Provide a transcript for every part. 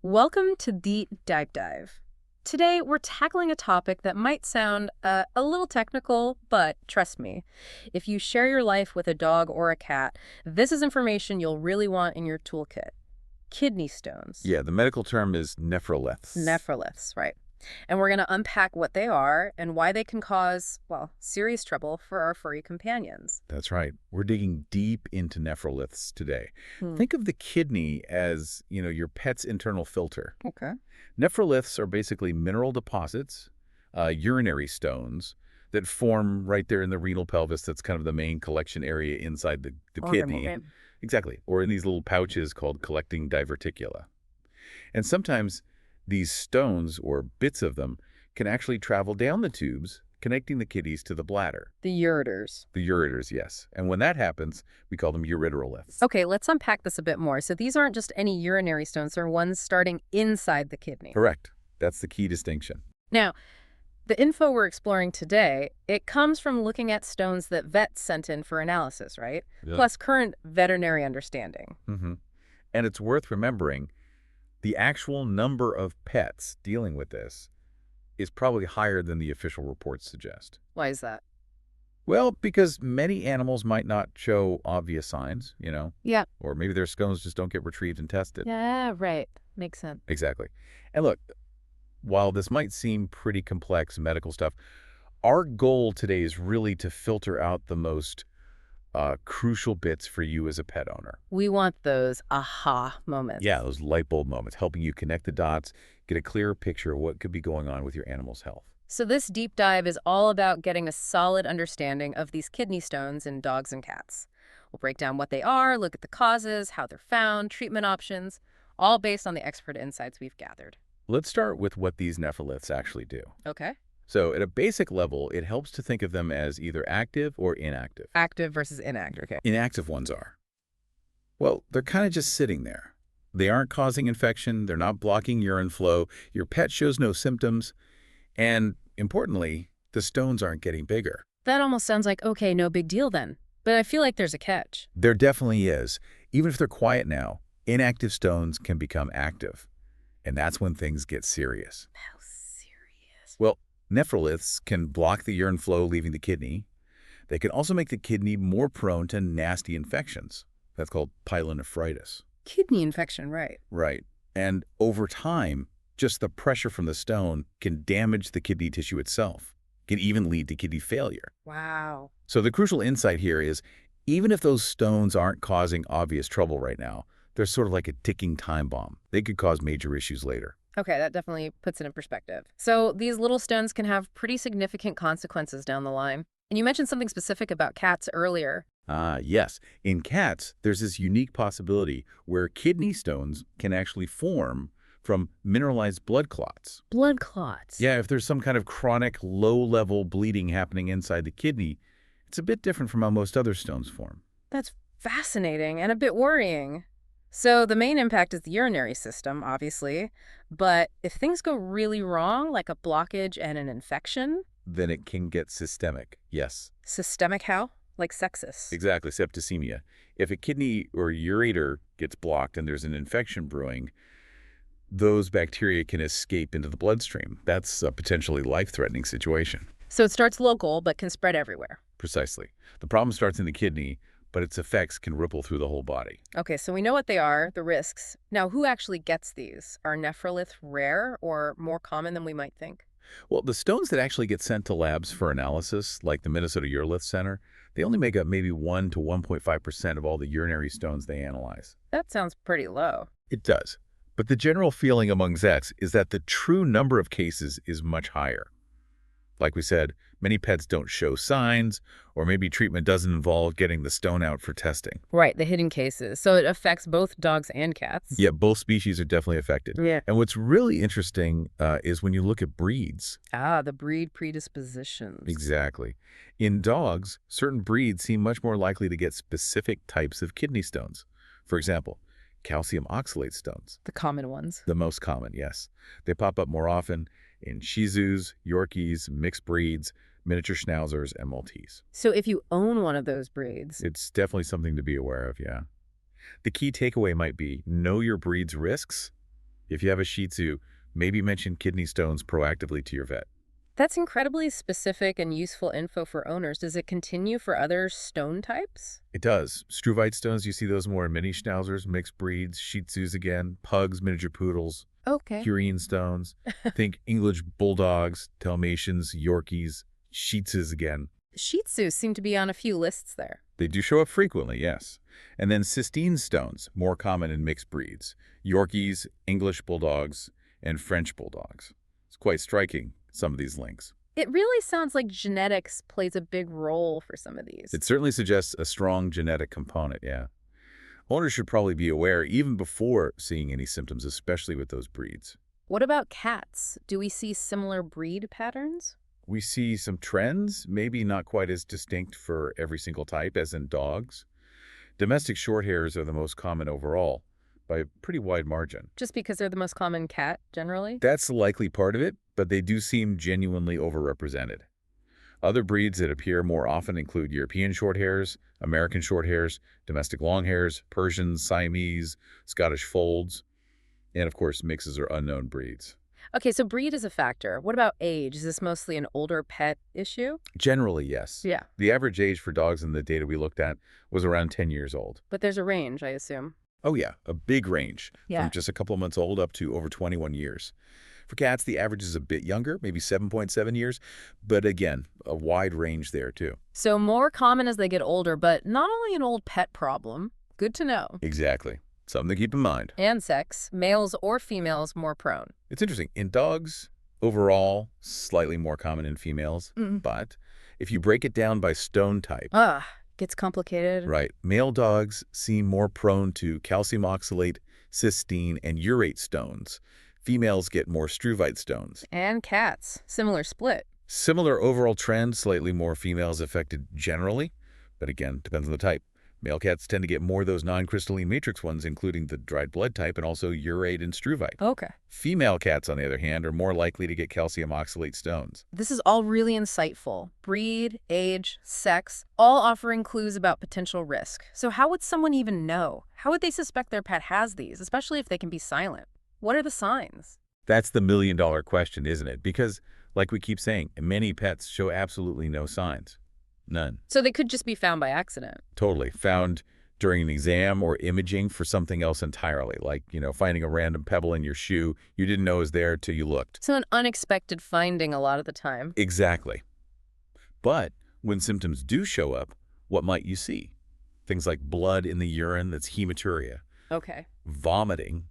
Welcome to the Dive Dive. Today, we're tackling a topic that might sound a little technical, but trust me, if you share your life with a dog or a cat, this is information you'll really want in your toolkit. Kidney stones. Yeah, the medical term is nephroliths. Nephroliths, right. And we're going to unpack what they are and why they can cause, well, serious trouble for our furry companions. That's right. We're digging deep into nephroliths today. Hmm. Think of the kidney as, your pet's internal filter. Okay. Nephroliths are basically mineral deposits, urinary stones that form right there in the renal pelvis. That's kind of the main collection area inside the kidney. Right. Exactly. Or in these little pouches called collecting diverticula. And sometimes these stones, or bits of them, can actually travel down the tubes, connecting the kidneys to the bladder. The ureters. The ureters, yes. And when that happens, we call them ureteroliths. Okay, let's unpack this a bit more. So these aren't just any urinary stones, they're ones starting inside the kidney. Correct. That's the key distinction. Now, the info we're exploring today, it comes from looking at stones that vets sent in for analysis, right? Yeah. Plus current veterinary understanding. Mm-hmm. And it's worth remembering the actual number of pets dealing with this is probably higher than the official reports suggest. Why is that? Well, because many animals might not show obvious signs, Yeah. or maybe their stones just don't get retrieved and tested. Yeah, right. Makes sense. Exactly. And look, while this might seem pretty complex medical stuff, our goal today is really to filter out the most crucial bits for you as a pet owner. We want those aha moments. Yeah, those light bulb moments, helping you connect the dots, get a clearer picture of what could be going on with your animal's health. So this deep dive is all about getting a solid understanding of these kidney stones in dogs and cats. We'll break down what they are, look at the causes, how they're found, treatment options, all based on the expert insights we've gathered. Let's start with what these nephroliths actually do. Okay. So at a basic level, it helps to think of them as either active or inactive. Active versus inactive. Okay. Inactive ones are, well, they're kind of just sitting there. They aren't causing infection. They're not blocking urine flow. Your pet shows no symptoms. And importantly, the stones aren't getting bigger. That almost sounds like, okay, no big deal then. But I feel like there's a catch. There definitely is. Even if they're quiet now, inactive stones can become active. And that's when things get serious. How serious? Well, nephroliths can block the urine flow leaving the kidney. They can also make the kidney more prone to nasty infections. That's called pyelonephritis. Kidney infection, right. Right. And over time, just the pressure from the stone can damage the kidney tissue itself, can even lead to kidney failure. Wow. So the crucial insight here is, even if those stones aren't causing obvious trouble right now, they're sort of like a ticking time bomb. They could cause major issues later. Okay, that definitely puts it in perspective. So these little stones can have pretty significant consequences down the line. And you mentioned something specific about cats earlier. Yes. In cats, there's this unique possibility where kidney stones can actually form from mineralized blood clots. Blood clots. Yeah, if there's some kind of chronic low-level bleeding happening inside the kidney, it's a bit different from how most other stones form. That's fascinating and a bit worrying. So the main impact is the urinary system, obviously. But if things go really wrong, like a blockage and an infection... Then it can get systemic, yes. Systemic how? Like sepsis. Exactly, septicemia. If a kidney or ureter gets blocked and there's an infection brewing, those bacteria can escape into the bloodstream. That's a potentially life-threatening situation. So it starts local, but can spread everywhere. Precisely. The problem starts in the kidney, but its effects can ripple through the whole body. Okay, so we know what they are, the risks. Now, who actually gets these? Are nephroliths rare or more common than we might think? Well, the stones that actually get sent to labs for analysis, like the Minnesota Urolith Center, they only make up maybe 1 to 1.5% of all the urinary stones they analyze. That sounds pretty low. It does. But the general feeling among vets is that the true number of cases is much higher. Like we said, many pets don't show signs, or maybe treatment doesn't involve getting the stone out for testing. Right, the hidden cases. So it affects both dogs and cats. Yeah, both species are definitely affected. Yeah. And what's really interesting is when you look at breeds. Ah, the breed predispositions. Exactly. In dogs, certain breeds seem much more likely to get specific types of kidney stones. For example, calcium oxalate stones. The common ones. The most common, yes. They pop up more often in Shih Tzus, Yorkies, mixed breeds, miniature Schnauzers, and Maltese. So if you own one of those breeds... It's definitely something to be aware of, yeah. The key takeaway might be know your breed's risks If you have a Shih Tzu, maybe mention kidney stones proactively to your vet. That's incredibly specific and useful info for owners. Does it continue for other stone types? It does. Struvite stones, you see those more in mini schnauzers, mixed breeds, Shih Tzus again, pugs, miniature poodles, Okay. Purine stones. Think English bulldogs, Dalmatians, Yorkies, Shih Tzus again. Shih Tzus seem to be on a few lists there. They do show up frequently, yes. And then cystine stones, more common in mixed breeds. Yorkies, English bulldogs, and French bulldogs. It's quite striking, some of these links. It really sounds like genetics plays a big role for some of these. It certainly suggests a strong genetic component, yeah. Owners should probably be aware even before seeing any symptoms, especially with those breeds. What about cats? Do we see similar breed patterns? We see some trends, maybe not quite as distinct for every single type as in dogs. Domestic shorthairs are the most common overall, by a pretty wide margin. Just because they're the most common cat, generally? That's likely part of it, but they do seem genuinely overrepresented. Other breeds that appear more often include European shorthairs, American shorthairs, domestic longhairs, Persians, Siamese, Scottish folds, and of course mixes or unknown breeds. Okay, so breed is a factor. What about age? Is this mostly an older pet issue? Generally, yes. Yeah. The average age for dogs in the data we looked at was around 10 years old. But there's a range, I assume. Oh yeah, a big range, Yeah. from just a couple of months old up to over 21 years. For cats, the average is a bit younger, maybe 7.7 years, but again, a wide range there too. So more common as they get older, but not only an old pet problem. Good to know. Exactly. Something to keep in mind. And sex, males or females more prone. It's interesting. In dogs, overall, slightly more common in females, but if you break it down by stone type, Gets complicated. right, male dogs seem more prone to calcium oxalate, cystine, and urate stones. Females get more struvite stones. And cats, similar split. Similar overall trend, slightly more females affected generally, but again, depends on the type. Male cats tend to get more of those non-crystalline matrix ones, including the dried blood type and also urate and struvite. Okay. Female cats, on the other hand, are more likely to get calcium oxalate stones. This is all really insightful. Breed, age, sex, all offering clues about potential risk. So how would someone even know? How would they suspect their pet has these, especially if they can be silent? What are the signs? That's the million-dollar question, isn't it? Because, like we keep saying, many pets show absolutely no signs. None. So they could just be found by accident. Totally. Found during an exam or imaging for something else entirely, like, finding a random pebble in your shoe you didn't know was there till you looked. So an unexpected finding a lot of the time. Exactly. But when symptoms do show up, what might you see? Things like blood in the urine that's hematuria, Okay. vomiting,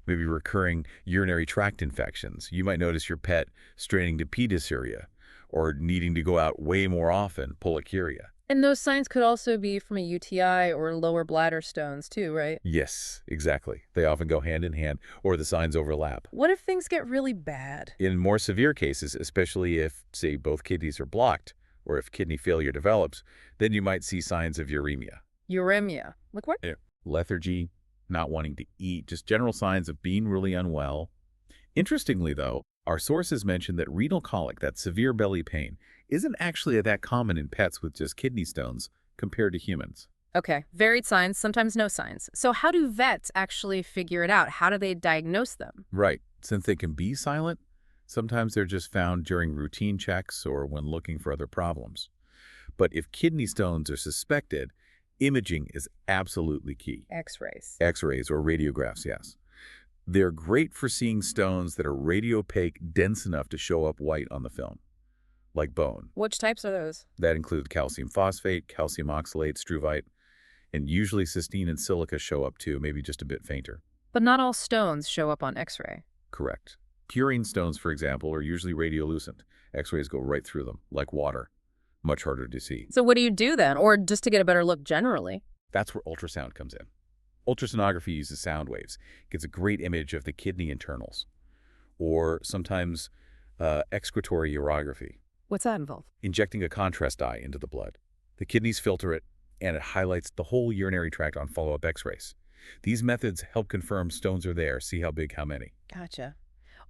maybe recurring urinary tract infections. You might notice your pet straining to pee dysuria or needing to go out way more often, polyuria. And those signs could also be from a UTI or lower bladder stones too, right? Yes, exactly. They often go hand in hand, or the signs overlap. What if things get really bad? In more severe cases, especially if, say, both kidneys are blocked, or if kidney failure develops, then you might see signs of uremia. Uremia. Like what? Lethargy, not wanting to eat, just general signs of being really unwell. Interestingly, though, our sources mention that renal colic, that severe belly pain, isn't actually that common in pets with just kidney stones compared to humans. Okay. Varied signs, sometimes no signs. So how do vets actually figure it out? How do they diagnose them? Right. Since they can be silent, sometimes they're just found during routine checks or when looking for other problems. But if kidney stones are suspected, imaging is absolutely key. X-rays. X-rays or radiographs, yes. They're great for seeing stones that are radiopaque, dense enough to show up white on the film, like bone. Which types are those? That includes calcium phosphate, calcium oxalate, struvite, and usually cystine and silica show up too, maybe just a bit fainter. But not all stones show up on X-ray. Correct. Purine stones, for example, are usually radiolucent. X-rays go right through them, like water. Much harder to see. So what do you do then? Or just to get a better look generally? That's where ultrasound comes in. Ultrasonography uses sound waves, gets a great image of the kidney internals. Or sometimes excretory urography, What's that involve? injecting a contrast dye into the blood. The kidneys filter it, and it highlights the whole urinary tract on follow-up X-rays. These methods help confirm stones are there, see how big, how many. Gotcha.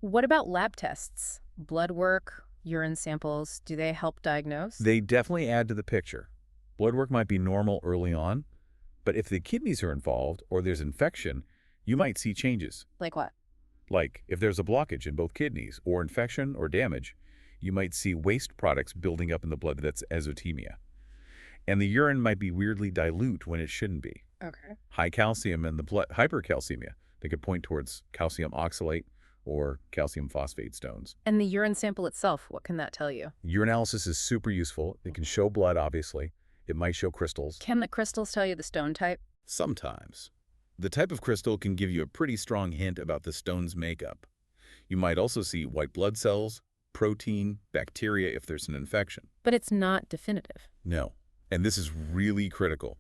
What about lab tests? Blood work, urine samples, do they help diagnose? They definitely add to the picture. Blood work might be normal early on, but if the kidneys are involved or there's infection, you might see changes. Like what? Like, if there's a blockage in both kidneys, or infection or damage, you might see waste products building up in the blood. That's azotemia. And the urine might be weirdly dilute when it shouldn't be. Okay. High calcium in the blood, hypercalcemia, they could point towards calcium oxalate or calcium phosphate stones. And the urine sample itself, what can that tell you? Urinalysis is super useful. It can show blood, obviously. It might show crystals. Can the crystals tell you the stone type? Sometimes. The type of crystal can give you a pretty strong hint about the stone's makeup. You might also see white blood cells, protein, bacteria if there's an infection. But it's not definitive. No. And this is really critical.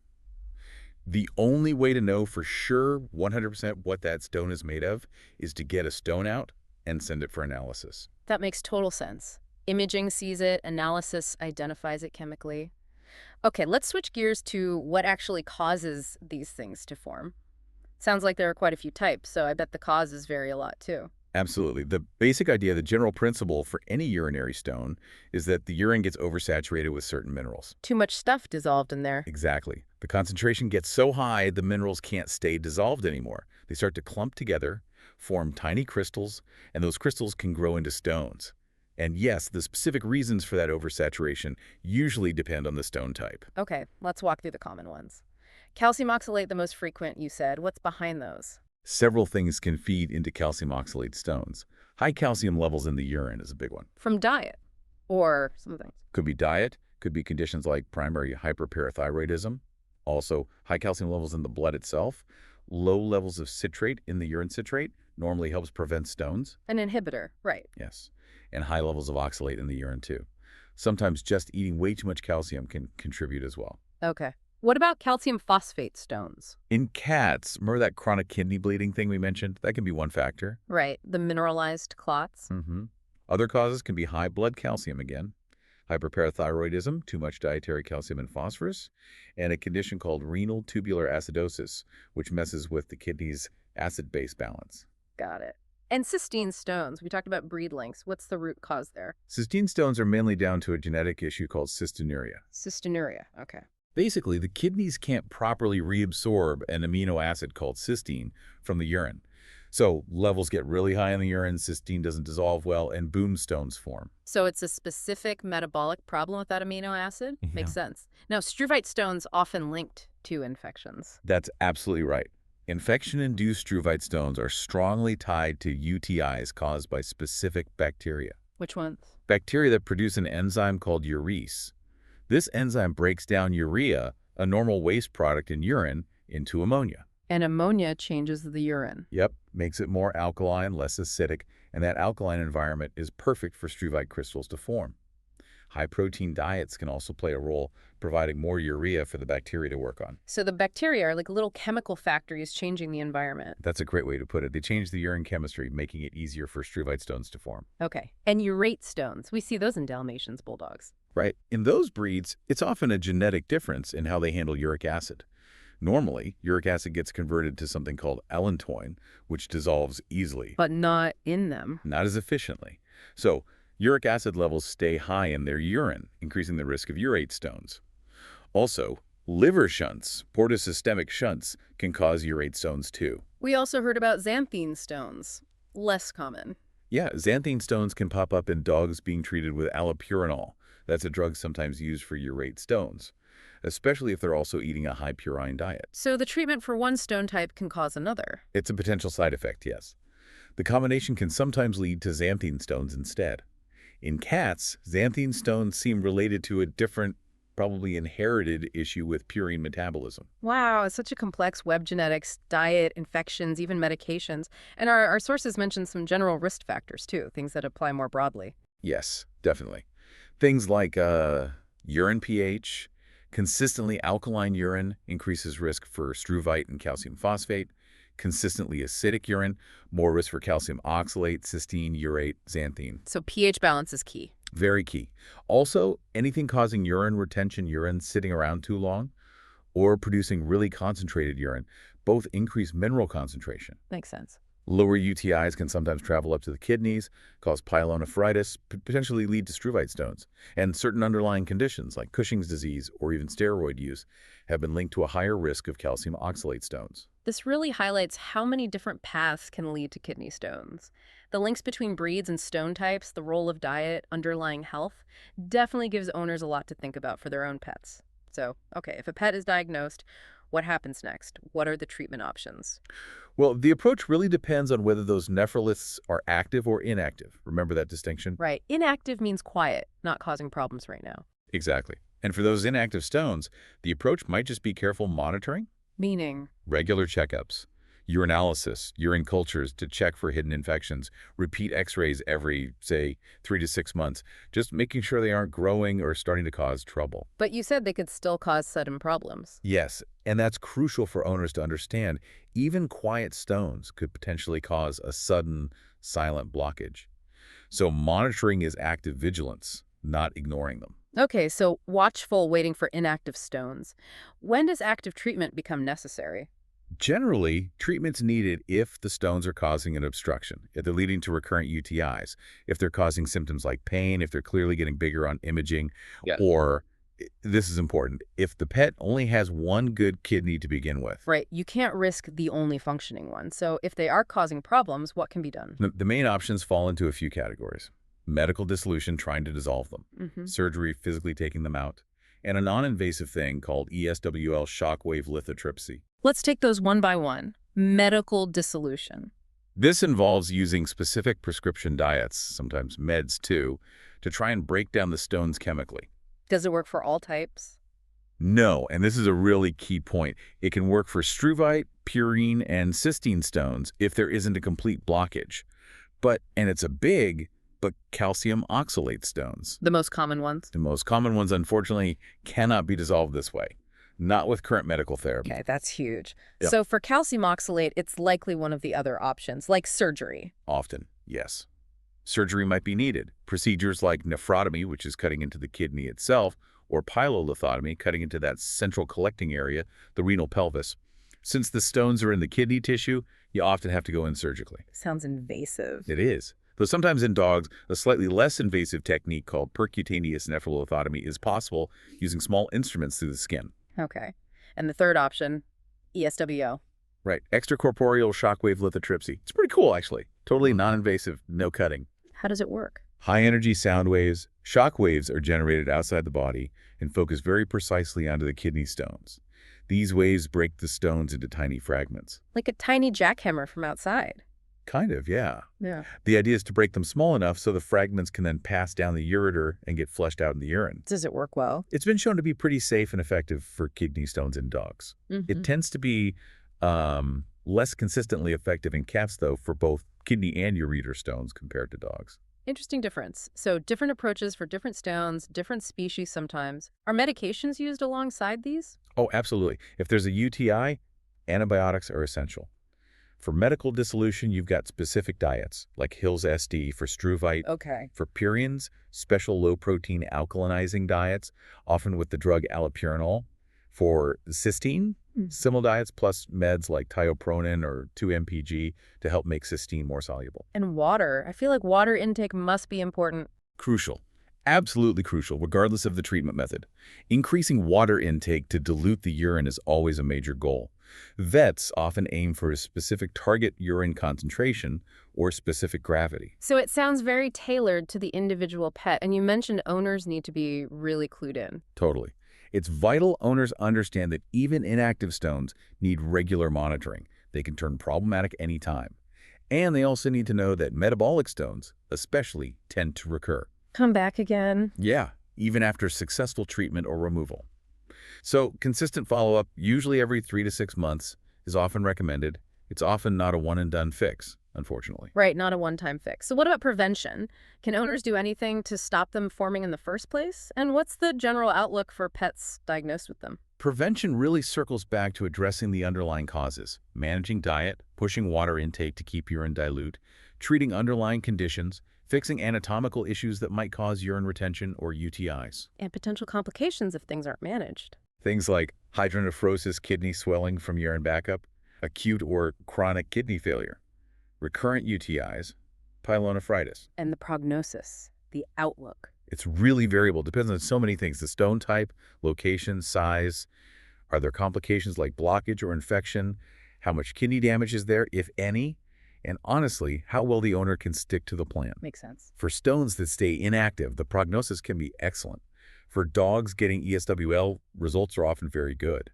The only way to know for sure 100% what that stone is made of is to get a stone out and send it for analysis. That makes total sense. Imaging sees it, analysis identifies it chemically. Okay, let's switch gears to what actually causes these things to form. Sounds like there are quite a few types, so I bet the causes vary a lot too. Absolutely. The basic idea, the general principle for any urinary stone is that the urine gets oversaturated with certain minerals. Too much stuff dissolved in there. Exactly. The concentration gets so high, the minerals can't stay dissolved anymore. They start to clump together, form tiny crystals, and those crystals can grow into stones. And yes, the specific reasons for that oversaturation usually depend on the stone type. Okay, let's walk through the common ones. Calcium oxalate, the most frequent, you said. What's behind those? Several things can feed into calcium oxalate stones. High calcium levels in the urine is a big one. From diet or something. Could be diet, could be conditions like primary hyperparathyroidism. Also, high calcium levels in the blood itself. Low levels of citrate in the urine citrate normally helps prevent stones. An inhibitor, right. Yes. And high levels of oxalate in the urine too. Sometimes just eating way too much calcium can contribute as well. Okay. What about calcium phosphate stones? In cats, remember that chronic kidney bleeding thing we mentioned? That can be one factor. Right, the mineralized clots. Other causes can be high blood calcium again, hyperparathyroidism, too much dietary calcium and phosphorus, and a condition called renal tubular acidosis, which messes with the kidney's acid-base balance. Got it. And cystine stones. We talked about breed lengths. What's the root cause there? Cystine stones are mainly down to a genetic issue called cystinuria. Cystinuria, okay. Basically, the kidneys can't properly reabsorb an amino acid called cysteine from the urine. So levels get really high in the urine, cysteine doesn't dissolve well, and boom, stones form. So it's a specific metabolic problem with that amino acid? Yeah. Makes sense. Now, struvite stones often linked to infections. That's absolutely right. Infection-induced struvite stones are strongly tied to UTIs caused by specific bacteria. Which ones? Bacteria that produce an enzyme called urese. This enzyme breaks down urea, a normal waste product in urine, into ammonia. And ammonia changes the urine. Yep, makes it more alkaline, less acidic, and that alkaline environment is perfect for struvite crystals to form. High-protein diets can also play a role, providing more urea for the bacteria to work on. So the bacteria are like little chemical factories changing the environment. That's a great way to put it. They change the urine chemistry, making it easier for struvite stones to form. Okay. And urate stones. We see those in Dalmatians bulldogs. Right. In those breeds, it's often a genetic difference in how they handle uric acid. Normally, uric acid gets converted to something called allantoin, which dissolves easily. But not in them. Not as efficiently. So, uric acid levels stay high in their urine, increasing the risk of urate stones. Also, liver shunts, portosystemic shunts, can cause urate stones too. We also heard about xanthine stones. Less common. Yeah, xanthine stones can pop up in dogs being treated with allopurinol. That's a drug sometimes used for urate stones, especially if they're also eating a high purine diet. So the treatment for one stone type can cause another. It's a potential side effect, yes. The combination can sometimes lead to xanthine stones instead. In cats, xanthine stones seem related to a different, probably inherited issue with purine metabolism. Wow, it's such a complex web: genetics, diet, infections, even medications. And our sources mention some general risk factors too, things that apply more broadly. Yes, definitely. Things like urine pH, consistently alkaline urine increases risk for struvite and calcium phosphate, consistently acidic urine, more risk for calcium oxalate, cystine, urate, xanthine. So pH balance is key. Very key. Also, anything causing urine retention, urine sitting around too long, or producing really concentrated urine, both increase mineral concentration. Makes sense. Lower UTIs can sometimes travel up to the kidneys, cause pyelonephritis, potentially lead to struvite stones. And certain underlying conditions like Cushing's disease or even steroid use have been linked to a higher risk of calcium oxalate stones. This really highlights how many different paths can lead to kidney stones. The links between breeds and stone types, the role of diet, underlying health, definitely gives owners a lot to think about for their own pets. So, okay, if a pet is diagnosed, what happens next? What are the treatment options? Well, the approach really depends on whether those nephroliths are active or inactive. Remember that distinction? Right, inactive means quiet, not causing problems right now. Exactly. And for those inactive stones, the approach might just be careful monitoring, Meaning, regular checkups, urinalysis, urine cultures to check for hidden infections, repeat x-rays every, say, 3 to 6 months, just making sure they aren't growing or starting to cause trouble. but you said they could still cause sudden problems. Yes, and that's crucial for owners to understand. Even quiet stones could potentially cause a sudden, silent blockage. So monitoring is active vigilance, not ignoring them. Okay, so watchful waiting for inactive stones. When does active treatment become necessary? Generally, treatment's needed if the stones are causing an obstruction, if they're leading to recurrent UTIs, if they're causing symptoms like pain, if they're clearly getting bigger on imaging, Yeah. or, this is important, if the pet only has one good kidney to begin with. Right, you can't risk the only functioning one. So if they are causing problems, what can be done? The main options fall into a few categories. Medical dissolution, trying to dissolve them, surgery, physically taking them out, and a non-invasive thing called ESWL shockwave lithotripsy. Let's take those one by one. Medical dissolution. This involves using specific prescription diets, sometimes meds too, to try and break down the stones chemically. Does it work for all types? No, and this is a really key point. It can work for struvite, purine, and cysteine stones if there isn't a complete blockage. And it's a big, but calcium oxalate stones. The most common ones? The most common ones, unfortunately, cannot be dissolved this way. Not with current medical therapy. Okay, that's huge. Yep. So for calcium oxalate, it's likely one of the other options, like surgery. Often, yes. Surgery might be needed. Procedures like nephrotomy, which is cutting into the kidney itself, or pylolithotomy, cutting into that central collecting area, the renal pelvis. Since the stones are in the kidney tissue, you often have to go in surgically. Sounds invasive. It is. Though sometimes in dogs, a slightly less invasive technique called percutaneous nephrolithotomy is possible using small instruments through the skin. Okay. And the third option, ESWO. Right. Extracorporeal shockwave lithotripsy. It's pretty cool, actually. Totally non-invasive, no cutting. How does it work? High-energy sound waves, shock waves are generated outside the body and focus very precisely onto the kidney stones. These waves break the stones into tiny fragments. Like a tiny jackhammer from outside. Kind of, yeah. Yeah. The idea is to break them small enough so the fragments can then pass down the ureter and get flushed out in the urine. Does it work well? It's been shown to be pretty safe and effective for kidney stones in dogs. It tends to be less consistently effective in cats, though, for both kidney and ureter stones compared to dogs. Interesting difference. So different approaches for different stones, different species sometimes. Are medications used alongside these? Oh, absolutely. If there's a UTI, antibiotics are essential. For medical dissolution, you've got specific diets, like Hill's SD for struvite. Okay. For purines, special low-protein alkalinizing diets, often with the drug allopurinol. For cysteine, similar diets plus meds like tiopronin or 2-MPG to help make cysteine more soluble. And water. I feel like water intake must be important. Crucial. Absolutely crucial, regardless of the treatment method. Increasing water intake to dilute the urine is always a major goal. Vets often aim for a specific target urine concentration or specific gravity. So it sounds very tailored to the individual pet, and you mentioned owners need to be really clued in. Totally. It's vital owners understand that even inactive stones need regular monitoring. They can turn problematic anytime. And they also need to know that metabolic stones, especially, tend to recur. Come back again. Yeah, even after successful treatment or removal. So consistent follow-up, usually every 3 to 6 months, is often recommended. It's often not a one-and-done fix, unfortunately. Right, not a one-time fix. So what about prevention? Can owners do anything to stop them forming in the first place? And what's the general outlook for pets diagnosed with them? Prevention really circles back to addressing the underlying causes, managing diet, pushing water intake to keep urine dilute, treating underlying conditions, fixing anatomical issues that might cause urine retention or UTIs. And potential complications if things aren't managed. Things like hydronephrosis, kidney swelling from urine backup, acute or chronic kidney failure, recurrent UTIs, pyelonephritis. And the prognosis, the outlook. It's really variable. Depends on so many things. The stone type, location, size. Are there complications like blockage or infection? how much kidney damage is there, if any, and honestly, how well the owner can stick to the plan. Makes sense. For stones that stay inactive, the prognosis can be excellent. For dogs, getting ESWL results are often very good.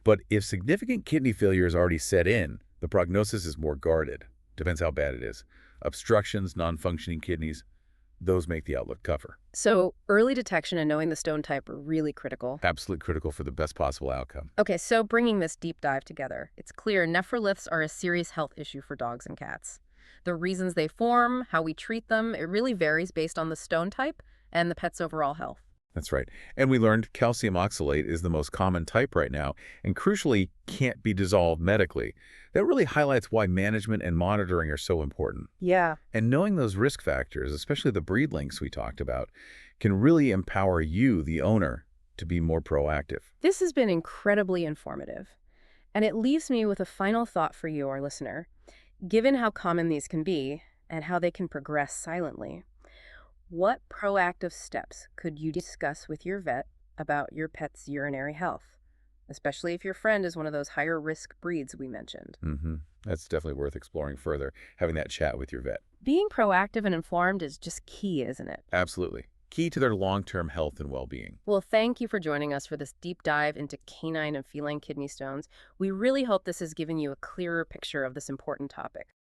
But if significant kidney failure is already set in, the prognosis is more guarded. Depends how bad it is. Obstructions, non-functioning kidneys, those make the outlook tougher. So early detection and knowing the stone type are really critical. Absolutely critical for the best possible outcome. Okay, so bringing this deep dive together, it's clear nephroliths are a serious health issue for dogs and cats. The reasons they form, how we treat them, it really varies based on the stone type and the pet's overall health. That's right. And we learned calcium oxalate is the most common type right now and crucially can't be dissolved medically. That really highlights why management and monitoring are so important. Yeah. And knowing those risk factors, especially the breed links we talked about, can really empower you, the owner, to be more proactive. This has been incredibly informative. And it leaves me with a final thought for you, our listener. Given how common these can be and how they can progress silently, what proactive steps could you discuss with your vet about your pet's urinary health, especially if your friend is one of those higher risk breeds we mentioned? That's definitely worth exploring further, having that chat with your vet. Being proactive and informed is just key, isn't it? Absolutely. Key to their long-term health and well-being. Well, thank you for joining us for this deep dive into canine and feline kidney stones. We really hope this has given you a clearer picture of this important topic.